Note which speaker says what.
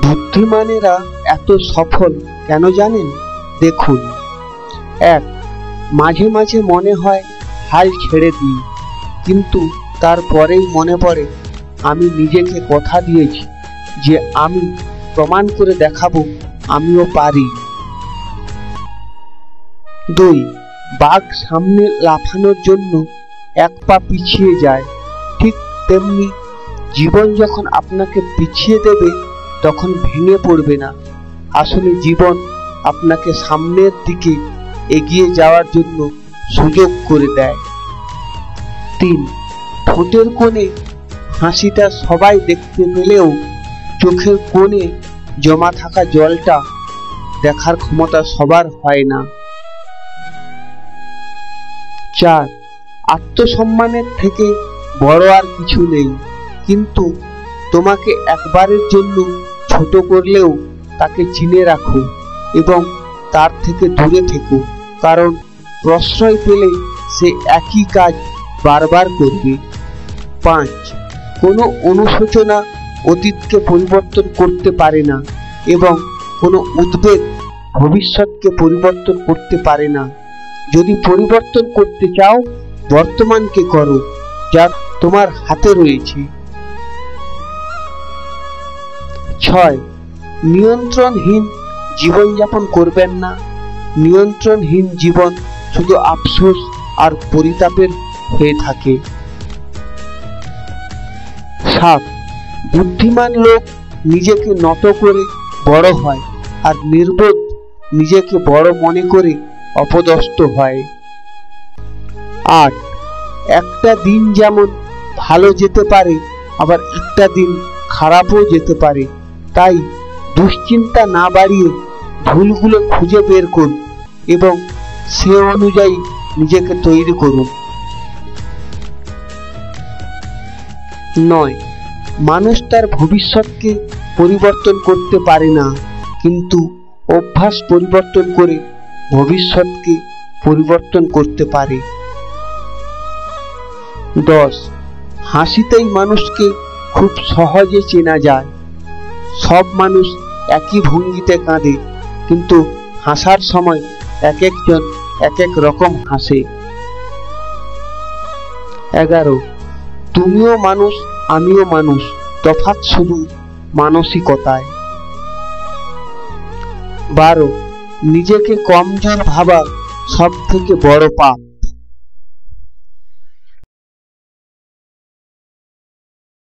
Speaker 1: বুদ্ধিমানেরা এত সফল কেন জানেন? দেখুন, 1. মাঝে মাঝে মনে হয় হাল ছেড়ে দিই, কিন্তু তারপরেই মনে পড়ে আমি নিজেকে কথা দিয়েছি যে আমি প্রমাণ করে দেখাবো আমিও পারি। 2. বাঘ সামনে লাফানোর জন্য এক পা পিছিয়ে যায়, ঠিক তেমনি জীবন যখন আপনাকে পিছিয়ে দেবে তখন ভেঙে পড়বে না। আসলে জীবন আপনাকে সামনের দিকে এগিয়ে যাওয়ার জন্য সুযোগ করে দেয়। 3. ঠোঁটের কোণে হাসিটা সবাই দেখতে পেলেও চোখের কোণে জমা থাকা জলটা দেখার ক্ষমতা সবার হয় না। 4. আত্মসম্মানের থেকে বড় আর কিছু নেই, কিন্তু তোমাকে একবারের জন্য ছোট করলেও তাকে চিনে রাখো এবং তার থেকে দূরে থেকো, কারণ প্রশ্রয় পেলে সে একই কাজ বারবার করবে। 5. কোনো অনুশোচনা অতীতকে পরিবর্তন করতে পারে না এবং কোনো উদ্বেগ ভবিষ্যৎকে পরিবর্তন করতে পারে না। যদি পরিবর্তন করতে চাও, বর্তমানকে করো, যা তোমার হাতে রয়েছে। 6. নিয়ন্ত্রণহীন জীবনযাপন করবেন না। নিয়ন্ত্রণহীন জীবন শুধু আফসোস আর পরিতাপের হয়ে থাকে। 7. বুদ্ধিমান লোক নিজেকে নত করে বড় হয়, আর নির্বোধ নিজেকে বড় মনে করে অপদস্থ হয়। 8. একটা দিন যেমন ভালো যেতে পারে, আবার একটা দিন খারাপও যেতে পারে, তাই দুশ্চিন্তা না বাড়িয়ে ভুলগুলো খুঁজে বের করুন এবং সে অনুযায়ী নিজেকে তৈরি করুন। 9. মানুষ তার ভবিষ্যৎকে পরিবর্তন করতে পারে না, কিন্তু অভ্যাস পরিবর্তন করে ভবিষ্যৎকে পরিবর্তন করতে পারে। 10. হাসিতেই মানুষকে খুব সহজে চেনা যায়। সব মানুষ একই ভঙ্গিতে কাঁদে, কিন্তু হাসার সময় এক একজন এক এক রকম হাসে। 11. তুমিও মানুষ, আমিও মানুষ, তফাৎ শুধু মানসিকতায়। 12. নিজেকে কমজোর ভাবা সব থেকে বড় পাপ।